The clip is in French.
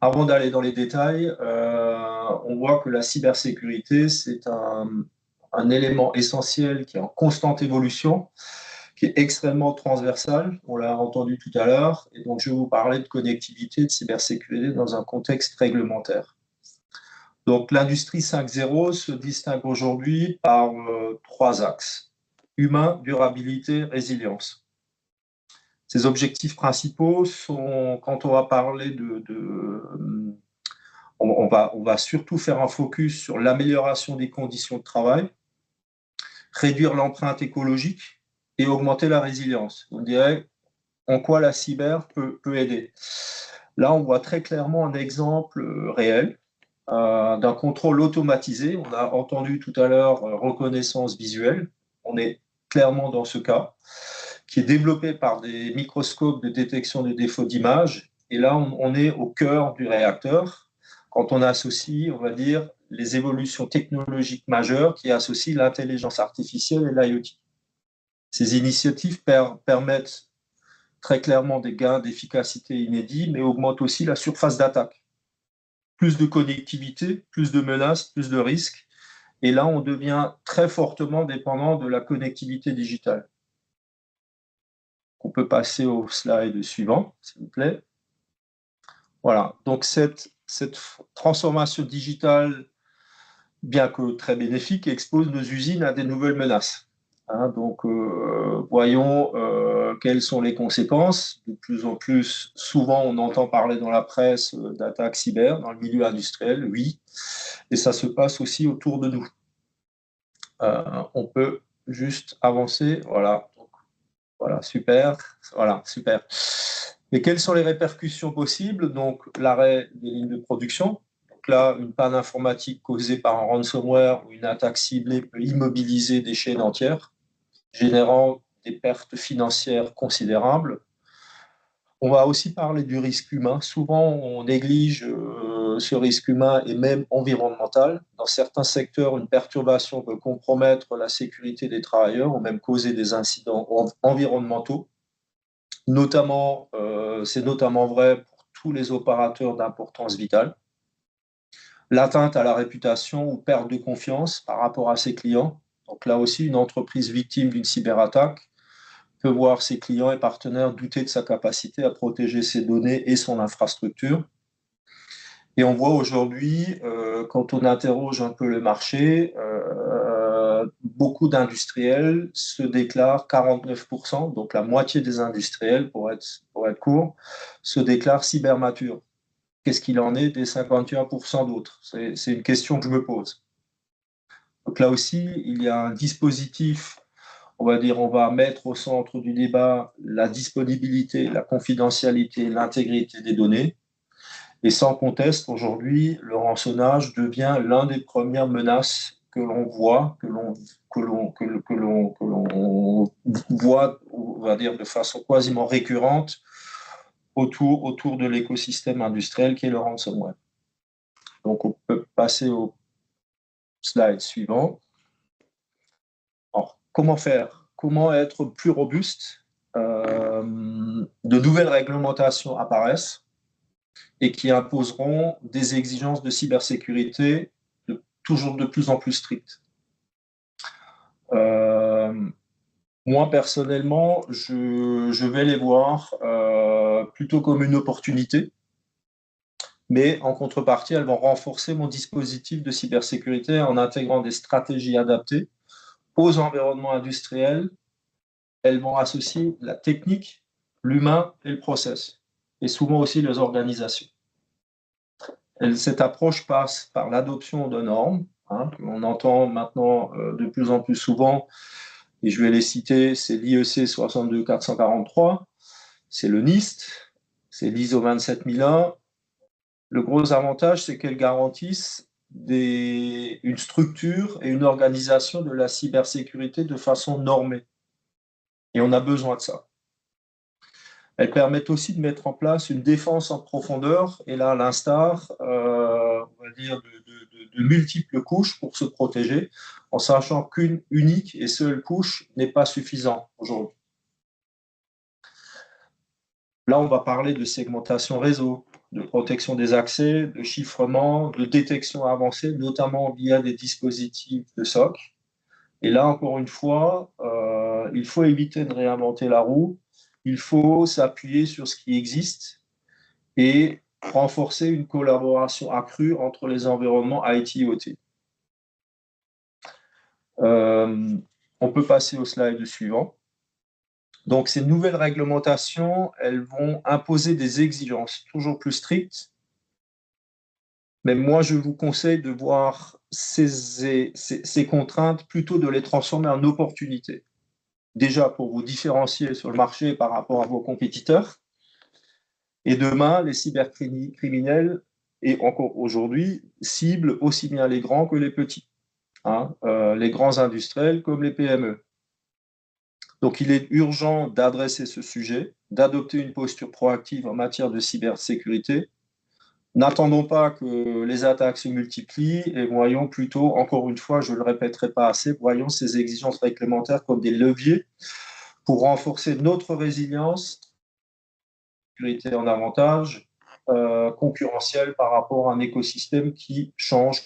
Avant d'aller dans les détails, on voit que la cybersécurité, c'est un élément essentiel qui est en constante évolution, qui est extrêmement transversal, on l'a entendu tout à l'heure, et donc je vais vous parler de connectivité, de cybersécurité dans un contexte réglementaire. Donc l'industrie 5.0 se distingue aujourd'hui par trois axes: humain, durabilité, résilience. Ces objectifs principaux sont, quand on va parler on va surtout faire un focus sur l'amélioration des conditions de travail, réduire l'empreinte écologique et augmenter la résilience. On dirait en quoi la cyber peut aider. Là, on voit très clairement un exemple réel d'un contrôle automatisé. On a entendu tout à l'heure reconnaissance visuelle. On est clairement dans ce cas, qui est développé par des microscopes de détection de défauts d'image. Et là, on est au cœur du réacteur quand on associe, on va dire, les évolutions technologiques majeures qui associent l'intelligence artificielle et l'IoT. Ces initiatives permettent très clairement des gains d'efficacité inédits, mais augmentent aussi la surface d'attaque. Plus de connectivité, plus de menaces, plus de risques. Et là, on devient très fortement dépendant de la connectivité digitale. On peut passer au slide suivant, s'il vous plaît. Voilà, donc cette transformation digitale, bien que très bénéfique, expose nos usines à des nouvelles menaces. Donc, voyons quelles sont les conséquences. De plus en plus, souvent, on entend parler dans la presse d'attaques cyber, dans le milieu industriel, oui, et ça se passe aussi autour de nous. On peut juste avancer, voilà. Donc, voilà, super. Voilà, super. Mais quelles sont les répercussions possibles? Donc, l'arrêt des lignes de production. Donc là, une panne informatique causée par un ransomware ou une attaque ciblée peut immobiliser des chaînes entières, générant des pertes financières considérables. On va aussi parler du risque humain. Souvent, on néglige ce risque humain et même environnemental. Dans certains secteurs, une perturbation peut compromettre la sécurité des travailleurs ou même causer des incidents environnementaux. C'est notamment vrai pour tous les opérateurs d'importance vitale. L'atteinte à la réputation ou perte de confiance par rapport à ses clients. Donc là aussi, une entreprise victime d'une cyberattaque peut voir ses clients et partenaires douter de sa capacité à protéger ses données et son infrastructure. Et on voit aujourd'hui, quand on interroge un peu le marché, beaucoup d'industriels se déclarent, 49%, donc la moitié des industriels, pour être court, se déclarent cybermatures. Qu'est-ce qu'il en est des 51% d'autres? C'est une question que je me pose. Donc là aussi, il y a un dispositif, on va dire, on va mettre au centre du débat la disponibilité, la confidentialité, l'intégrité des données. Et sans conteste, aujourd'hui, le rançonnage devient l'une des premières menaces que l'on voit, que l'on voit, on va dire, de façon quasiment récurrente autour de l'écosystème industriel qui est le ransomware. Donc, on peut passer au slide suivant. Alors, comment faire? Comment être plus robuste? De nouvelles réglementations apparaissent et qui imposeront des exigences de cybersécurité toujours de plus en plus strictes. Moi, personnellement, je vais les voir plutôt comme une opportunité, mais en contrepartie, elles vont renforcer mon dispositif de cybersécurité en intégrant des stratégies adaptées aux environnements industriels. Elles vont associer la technique, l'humain et le process, et souvent aussi les organisations. Cette approche passe par l'adoption de normes, on entend maintenant de plus en plus souvent, et je vais les citer, c'est l'IEC 62443, c'est le NIST, c'est l'ISO 27001. Le gros avantage, c'est qu'elles garantissent une structure et une organisation de la cybersécurité de façon normée. Et on a besoin de ça. Elles permettent aussi de mettre en place une défense en profondeur, et là, à l'instar, on va dire, de multiples couches pour se protéger, en sachant qu'une unique et seule couche n'est pas suffisante aujourd'hui. Là, on va parler de segmentation réseau, de protection des accès, de chiffrement, de détection avancée, notamment via des dispositifs de SOC. Et là, encore une fois, il faut éviter de réinventer la roue. Il faut s'appuyer sur ce qui existe et renforcer une collaboration accrue entre les environnements IT et OT. On peut passer au slide suivant. Donc, ces nouvelles réglementations, elles vont imposer des exigences toujours plus strictes. Mais moi, je vous conseille de voir ces contraintes plutôt de les transformer en opportunités. Déjà pour vous différencier sur le marché par rapport à vos compétiteurs. Et demain, les cybercriminels, et encore aujourd'hui, ciblent aussi bien les grands que les petits, hein, les grands industriels comme les PME. Donc, il est urgent d'adresser ce sujet, d'adopter une posture proactive en matière de cybersécurité. N'attendons pas que les attaques se multiplient et voyons plutôt, encore une fois, je ne le répéterai pas assez, voyons ces exigences réglementaires comme des leviers pour renforcer notre résilience, sécurité en avantage, concurrentielle par rapport à un écosystème qui change